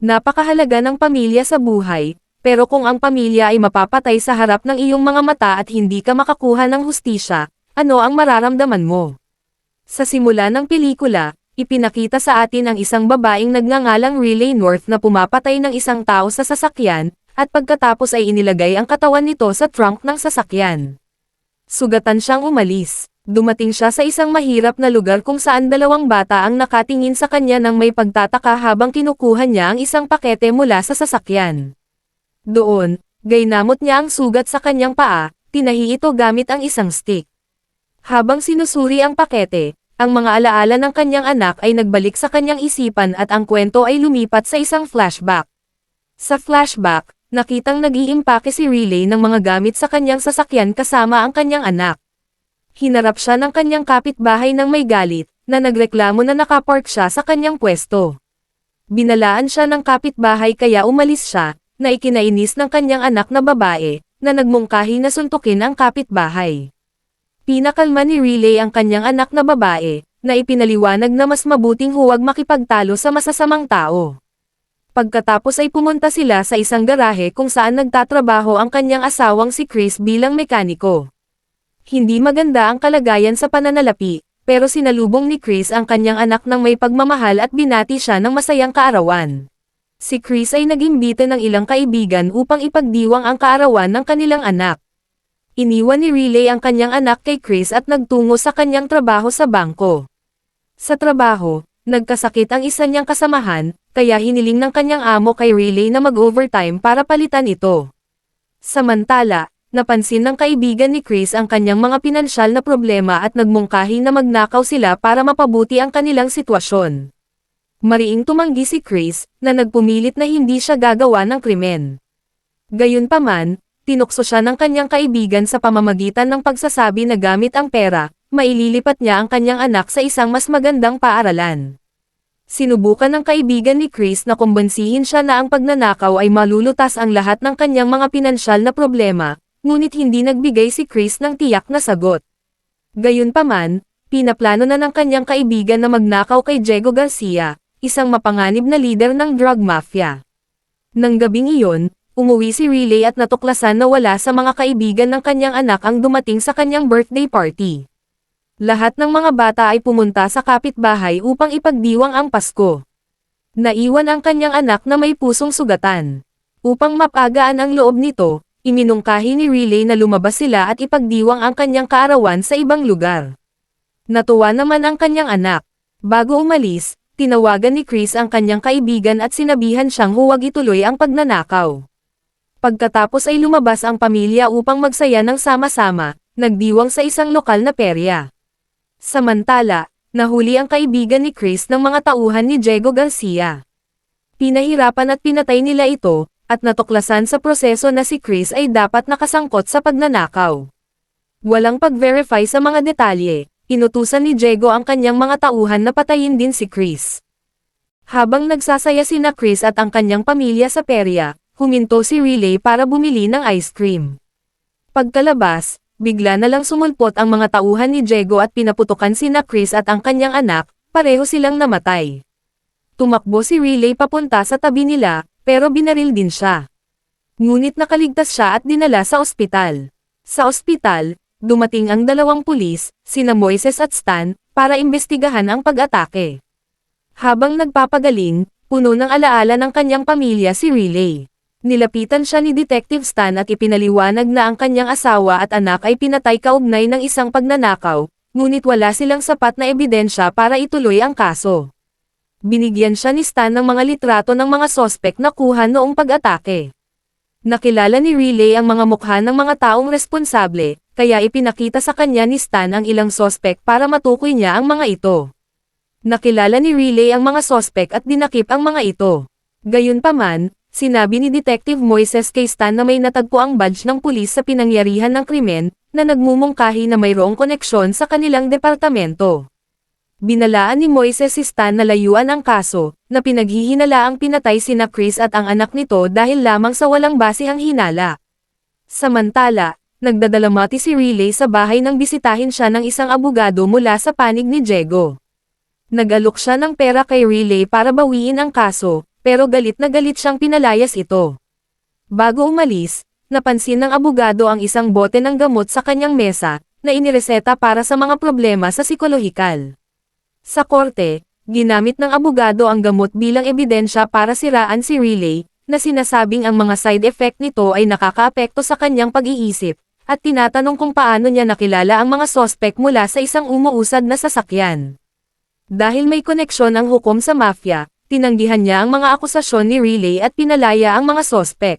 Napakahalaga ng pamilya sa buhay, pero kung ang pamilya ay mapapatay sa harap ng iyong mga mata at hindi ka makakuha ng hustisya, ano ang mararamdaman mo? Sa simula ng pelikula, ipinakita sa atin ang isang babaeng nagngangalang Riley North na pumapatay ng isang tao sa sasakyan, at pagkatapos ay inilagay ang katawan nito sa trunk ng sasakyan. Sugatan siyang umalis. Dumating siya sa isang mahirap na lugar kung saan dalawang bata ang nakatingin sa kanya nang may pagtataka habang kinukuha niya ang isang pakete mula sa sasakyan. Doon, gaynamot niya ang sugat sa kanyang paa, tinahi ito gamit ang isang stick. Habang sinusuri ang pakete, ang mga alaala ng kanyang anak ay nagbalik sa kanyang isipan at ang kwento ay lumipat sa isang flashback. Sa flashback, nakitang nag-iimpake si Riley ng mga gamit sa kanyang sasakyan kasama ang kanyang anak. Hinarap siya ng kanyang kapitbahay ng may galit, na nagreklamo na nakapark siya sa kanyang pwesto. Binalaan siya ng kapitbahay kaya umalis siya, na ikinainis ng kanyang anak na babae, na nagmungkahi na suntukin ang kapitbahay. Pinakalma ni Riley ang kanyang anak na babae, na ipinaliwanag na mas mabuting huwag makipagtalo sa masasamang tao. Pagkatapos ay pumunta sila sa isang garahe kung saan nagtatrabaho ang kanyang asawang si Chris bilang mekaniko. Hindi maganda ang kalagayan sa pananalapi, pero sinalubong ni Chris ang kanyang anak ng may pagmamahal at binati siya ng masayang kaarawan. Si Chris ay nag-imbita ng ilang kaibigan upang ipagdiwang ang kaarawan ng kanilang anak. Iniwan ni Riley ang kanyang anak kay Chris at nagtungo sa kanyang trabaho sa bangko. Sa trabaho, nagkasakit ang isa niyang kasamahan, kaya hiniling ng kanyang amo kay Riley na mag-overtime para palitan ito. Samantala, napansin ng kaibigan ni Chris ang kanyang mga pinansyal na problema at nagmungkahi na magnakaw sila para mapabuti ang kanilang sitwasyon. Mariing tumanggi si Chris, na nagpumilit na hindi siya gagawa ng krimen. Gayunpaman, tinukso siya ng kanyang kaibigan sa pamamagitan ng pagsasabi na gamit ang pera, maililipat niya ang kanyang anak sa isang mas magandang paaralan. Sinubukan ng kaibigan ni Chris na kumbansihin siya na ang pagnanakaw ay malulutas ang lahat ng kanyang mga pinansyal na problema, ngunit hindi nagbigay si Chris ng tiyak na sagot. Gayunpaman, pinaplano na ng kanyang kaibigan na magnakaw kay Diego Garcia, isang mapanganib na lider ng drug mafia. Nang gabing iyon, umuwi si Riley at natuklasan na wala sa mga kaibigan ng kanyang anak ang dumating sa kanyang birthday party. Lahat ng mga bata ay pumunta sa kapitbahay upang ipagdiwang ang Pasko. Naiwan ang kanyang anak na may pusong sugatan. Upang mapagaan ang loob nito, iminungkahi ni Riley na lumabas sila at ipagdiwang ang kanyang kaarawan sa ibang lugar. Natuwa naman ang kanyang anak. Bago umalis, tinawagan ni Chris ang kanyang kaibigan at sinabihan siyang huwag ituloy ang pagnanakaw. Pagkatapos ay lumabas ang pamilya upang magsaya ng sama-sama, nagdiwang sa isang lokal na perya. Samantala, nahuli ang kaibigan ni Chris ng mga tauhan ni Diego Garcia. Pinahirapan at pinatay nila ito, at natuklasan sa proseso na si Chris ay dapat nakasangkot sa pagnanakaw. Walang pag-verify sa mga detalye, inutusan ni Diego ang kanyang mga tauhan na patayin din si Chris. Habang nagsasaya sina Chris at ang kanyang pamilya sa perya, huminto si Riley para bumili ng ice cream. Pagkalabas, bigla na lang sumulpot ang mga tauhan ni Diego at pinaputukan sina Chris at ang kanyang anak, pareho silang namatay. Tumakbo si Riley papunta sa tabi nila, pero binaril din siya. Ngunit nakaligtas siya at dinala sa ospital. Sa ospital, dumating ang dalawang pulis, sina Moises at Stan, para imbestigahan ang pag-atake. Habang nagpapagaling, puno ng alaala ng kanyang pamilya si Riley. Nilapitan siya ni Detective Stan at ipinaliwanag na ang kanyang asawa at anak ay pinatay kaugnay ng isang pagnanakaw, ngunit wala silang sapat na ebidensya para ituloy ang kaso. Binigyan siya ni Stan ng mga litrato ng mga sospek na kuha noong pag-atake. Nakilala ni Riley ang mga mukha ng mga taong responsable, kaya ipinakita sa kanya ni Stan ang ilang sospek para matukoy niya ang mga ito. Nakilala ni Riley ang mga sospek at dinakip ang mga ito. Gayunpaman, sinabi ni Detective Moises kay Stan na may natagpo ang badge ng pulis sa pinangyarihan ng krimen, na nagmumungkahi na mayroong koneksyon sa kanilang departamento. Binalaan ni Moises si Stan na layuan ang kaso, na pinaghihinalaang pinatay sina Chris at ang anak nito dahil lamang sa walang basihang hinala. Samantala, nagdadalamati si Riley sa bahay nang bisitahin siya ng isang abogado mula sa panig ni Diego. Nag-alok siya ng pera kay Riley para bawiin ang kaso, pero galit na galit siyang pinalayas ito. Bago umalis, napansin ng abogado ang isang bote ng gamot sa kanyang mesa, na inireseta para sa mga problema sa psikolohikal. Sa korte, ginamit ng abogado ang gamot bilang ebidensya para siraan si Riley, na sinasabing ang mga side effect nito ay nakakaapekto sa kanyang pag-iisip, at tinatanong kung paano niya nakilala ang mga sospek mula sa isang umuusad na sasakyan. Dahil may koneksyon ang hukom sa mafia, tinanggihan niya ang mga akusasyon ni Riley at pinalaya ang mga sospek.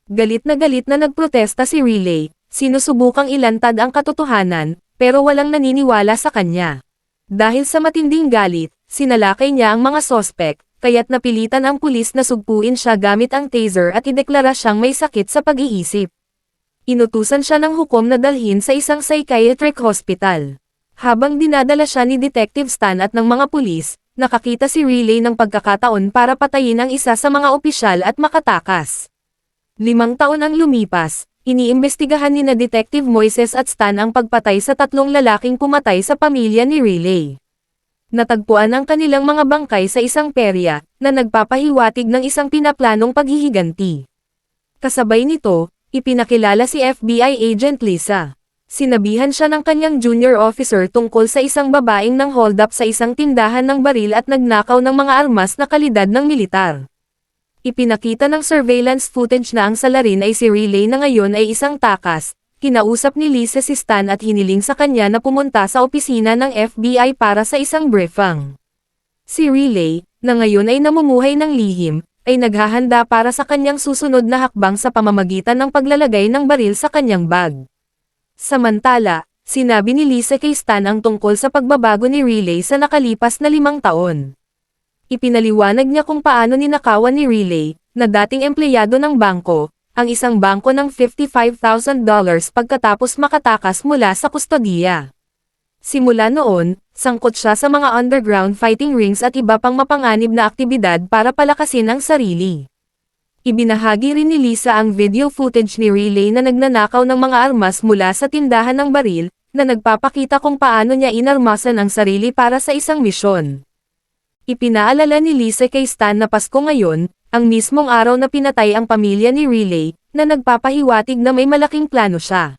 Galit na nagprotesta si Riley, sinusubukang ilantad ang katotohanan, pero walang naniniwala sa kanya. Dahil sa matinding galit, sinalakay niya ang mga sospek, kaya't napilitan ang pulis na sugpuin siya gamit ang taser at ideklara siyang may sakit sa pag-iisip. Inutusan siya ng hukom na dalhin sa isang psychiatric hospital. Habang dinadala siya ni Detective Stan at ng mga pulis, nakakita si Riley ng pagkakataon para patayin ang isa sa mga opisyal at makatakas. 5 taon ang lumipas, iniimbestigahan ni na Detective Moises at Stan ang pagpatay sa 3 lalaking pumatay sa pamilya ni Riley. Natagpuan ang kanilang mga bangkay sa isang perya, na nagpapahiwatig ng isang pinaplanong paghihiganti. Kasabay nito, ipinakilala si FBI Agent Lisa. Sinabihan siya ng kanyang junior officer tungkol sa isang babaeng nang hold up sa isang tindahan ng baril at nagnakaw ng mga armas na kalidad ng militar. Ipinakita ng surveillance footage na ang salarin ay si Riley na ngayon ay isang takas. Kinausap ni Lisa si Stan at hiniling sa kanya na pumunta sa opisina ng FBI para sa isang briefing. Si Riley, na ngayon ay namumuhay ng lihim, ay naghahanda para sa kanyang susunod na hakbang sa pamamagitan ng paglalagay ng baril sa kanyang bag. Samantala, sinabi ni Lisa kay Stan ang tungkol sa pagbabago ni Riley sa nakalipas na 5 taon. Ipinaliwanag niya kung paano ninakawan ni Riley, na dating empleyado ng bangko, ang isang bangko ng $55,000 pagkatapos makatakas mula sa kustodiya. Simula noon, sangkot siya sa mga underground fighting rings at iba pang mapanganib na aktibidad para palakasin ang sarili. Ibinahagi rin ni Lisa ang video footage ni Riley na nagnanakaw ng mga armas mula sa tindahan ng baril, na nagpapakita kung paano niya inarmasan ang sarili para sa isang misyon. Ipinaalala ni Lisa kay Stan na Pasko ngayon, ang mismong araw na pinatay ang pamilya ni Riley, na nagpapahiwatig na may malaking plano siya.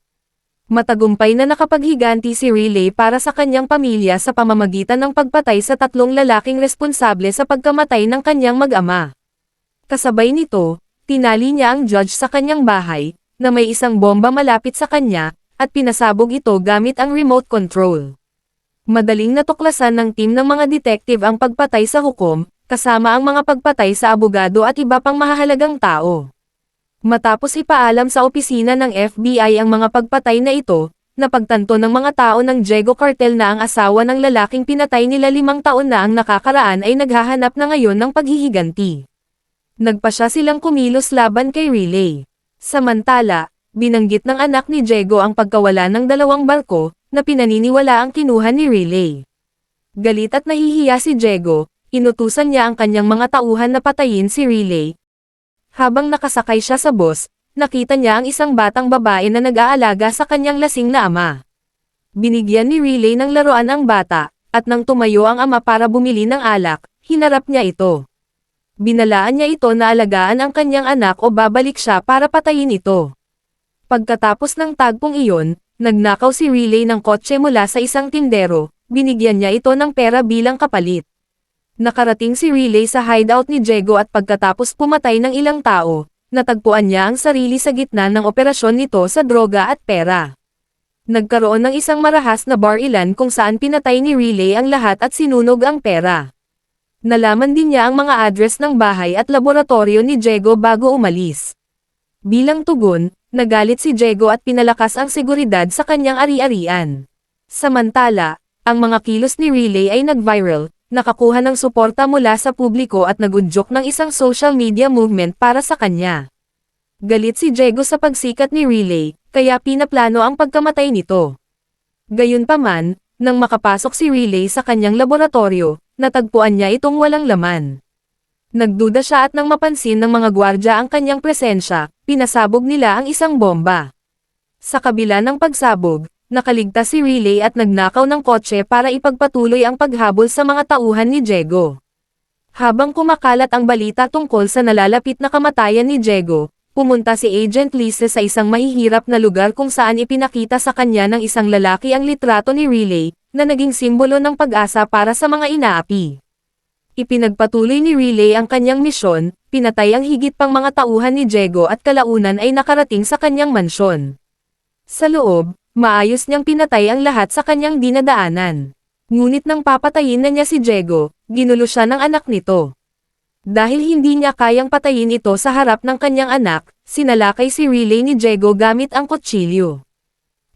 Matagumpay na nakapaghiganti si Riley para sa kanyang pamilya sa pamamagitan ng pagpatay sa 3 lalaking responsable sa pagkamatay ng kanyang mag-ama. Kasabay nito, tinali niya ang judge sa kanyang bahay, na may isang bomba malapit sa kanya, at pinasabog ito gamit ang remote control. Madaling natuklasan ng team ng mga detective ang pagpatay sa hukom, kasama ang mga pagpatay sa abogado at iba pang mahahalagang tao. Matapos ipaalam sa opisina ng FBI ang mga pagpatay na ito, napagtanto ng mga tao ng Diego Cartel na ang asawa ng lalaking pinatay nila 5 taon na ang nakakaraan ay naghahanap na ngayon ng paghihiganti. Nagpasya silang kumilos laban kay Riley. Samantala, binanggit ng anak ni Diego ang pagkawala ng 2 barko, na pinaniniwala ang kinuha ni Riley. Galit at nahihiya si Diego, inutusan niya ang kanyang mga tauhan na patayin si Riley. Habang nakasakay siya sa bus, nakita niya ang isang batang babae na nag-aalaga sa kanyang lasing na ama. Binigyan ni Riley ng laruan ang bata, at nang tumayo ang ama para bumili ng alak, hinarap niya ito. Binalaan niya ito na alagaan ang kanyang anak o babalik siya para patayin ito. Pagkatapos ng tagpong iyon, nagnakaw si Riley ng kotse mula sa isang tindero, binigyan niya ito ng pera bilang kapalit. Nakarating si Riley sa hideout ni Diego at pagkatapos pumatay ng ilang tao, natagpuan niya ang sarili sa gitna ng operasyon nito sa droga at pera. Nagkaroon ng isang marahas na bar-ilan kung saan pinatay ni Riley ang lahat at sinunog ang pera. Nalaman din niya ang mga address ng bahay at laboratorio ni Diego bago umalis. Bilang tugon, nagalit si Diego at pinalakas ang seguridad sa kanyang ari-arian. Samantala, ang mga kilos ni Riley ay nag-viral, nakakuha ng suporta mula sa publiko at nagudyok ng isang social media movement para sa kanya. Galit si Diego sa pagsikat ni Riley, kaya pinaplano ang pagkamatay nito. Gayunpaman, nang makapasok si Riley sa kanyang laboratorio, natagpuan niya itong walang laman. Nagduda siya at nang mapansin ng mga gwardya ang kanyang presensya, pinasabog nila ang isang bomba. Sa kabila ng pagsabog, nakaligtas si Riley at nagnakaw ng kotse para ipagpatuloy ang paghabol sa mga tauhan ni Diego. Habang kumakalat ang balita tungkol sa nalalapit na kamatayan ni Diego, pumunta si Agent Lisa sa isang mahihirap na lugar kung saan ipinakita sa kanya ng isang lalaki ang litrato ni Riley, na naging simbolo ng pag-asa para sa mga inaapi. Ipinagpatuloy ni Riley ang kanyang misyon, pinatay ang higit pang mga tauhan ni Diego at kalaunan ay nakarating sa kanyang mansyon. Sa loob, maayos niyang pinatay ang lahat sa kanyang dinadaanan. Ngunit nang papatayin na niya si Diego, ginulo siya ng anak nito. Dahil hindi niya kayang patayin ito sa harap ng kanyang anak, sinalakay si Riley ni Diego gamit ang kutsilyo.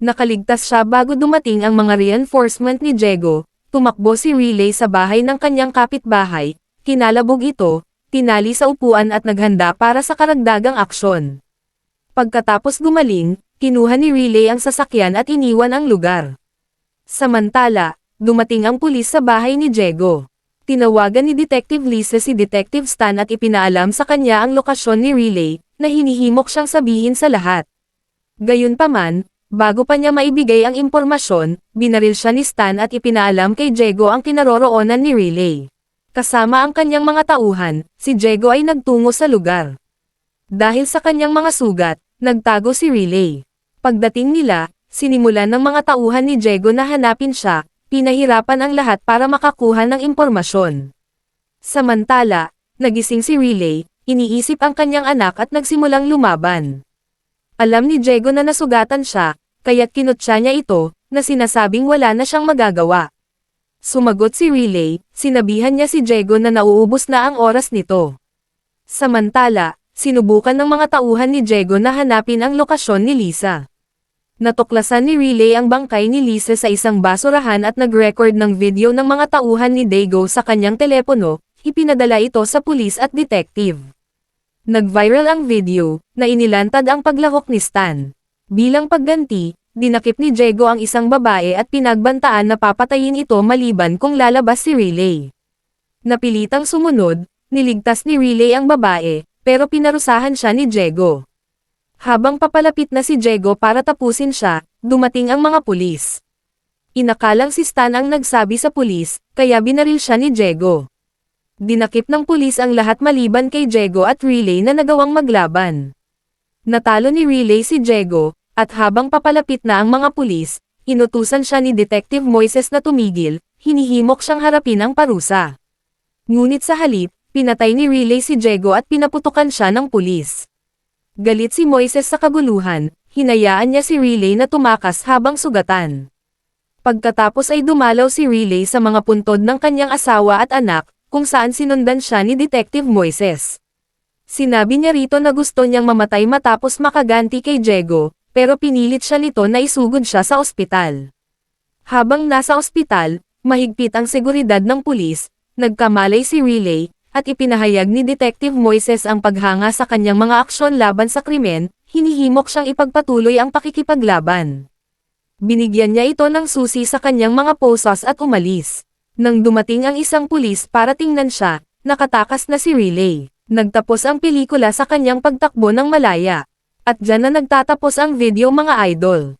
Nakaligtas siya bago dumating ang mga reinforcement ni Diego. Tumakbo si Riley sa bahay ng kanyang kapitbahay, kinalabog ito, tinali sa upuan at naghanda para sa karagdagang aksyon. Pagkatapos gumaling, kinuha ni Riley ang sasakyan at iniwan ang lugar. Samantala, dumating ang pulis sa bahay ni Diego. Tinawagan ni Detective Lisa si Detective Stan at ipinaalam sa kanya ang lokasyon ni Riley, na hinihimok siyang sabihin sa lahat. Gayunpaman, bago pa niya maibigay ang impormasyon, binaril siya ni Stan at ipinaalam kay Diego ang kinaroroonan ni Riley. Kasama ang kanyang mga tauhan, si Diego ay nagtungo sa lugar. Dahil sa kanyang mga sugat, nagtago si Riley. Pagdating nila, sinimulan ng mga tauhan ni Diego na hanapin siya, pinahirapan ang lahat para makakuha ng impormasyon. Samantala, nagising si Riley, iniisip ang kanyang anak at nagsimulang lumaban. Alam ni Diego na nasugatan siya, kaya't kinutya niya ito, na sinasabing wala na siyang magagawa. Sumagot si Riley, sinabihan niya si Diego na nauubos na ang oras nito. Samantala, sinubukan ng mga tauhan ni Diego na hanapin ang lokasyon ni Lisa. Natuklasan ni Riley ang bangkay ni Lisa sa isang basurahan at nag-record ng video ng mga tauhan ni Diego sa kanyang telepono, ipinadala ito sa pulis at detective. Nag-viral ang video, na inilantad ang paglahok ni Stan. Bilang pagganti, dinakip ni Diego ang isang babae at pinagbantaan na papatayin ito maliban kung lalabas si Riley. Napilitang sumunod, niligtas ni Riley ang babae, pero pinarusahan siya ni Diego. Habang papalapit na si Diego para tapusin siya, dumating ang mga pulis. Inakalang si Stan ang nagsabi sa pulis, kaya binaril siya ni Diego. Dinakip ng pulis ang lahat maliban kay Diego at Riley na nagawang maglaban. Natalo ni Riley si Diego, at habang papalapit na ang mga pulis, inutusan siya ni Detective Moises na tumigil, hinihimok siyang harapin ang parusa. Ngunit sa halip, pinatay ni Riley si Diego at pinaputukan siya ng pulis. Galit si Moises sa kaguluhan, hinayaan niya si Riley na tumakas habang sugatan. Pagkatapos ay dumalaw si Riley sa mga puntod ng kanyang asawa at anak, kung saan sinundan siya ni Detective Moises. Sinabi niya rito na gusto niyang mamatay matapos makaganti kay Diego, pero pinilit siya nito na isugod siya sa ospital. Habang nasa ospital, mahigpit ang seguridad ng pulis, nagkamalay si Riley, at ipinahayag ni Detective Moises ang paghanga sa kanyang mga aksyon laban sa krimen, hinihimok siyang ipagpatuloy ang pakikipaglaban. Binigyan niya ito ng susi sa kanyang mga posas at umalis. Nang dumating ang isang pulis para tingnan siya, nakatakas na si Riley. Nagtapos ang pelikula sa kanyang pagtakbo ng malaya. At dyan na nagtatapos ang video mga idol.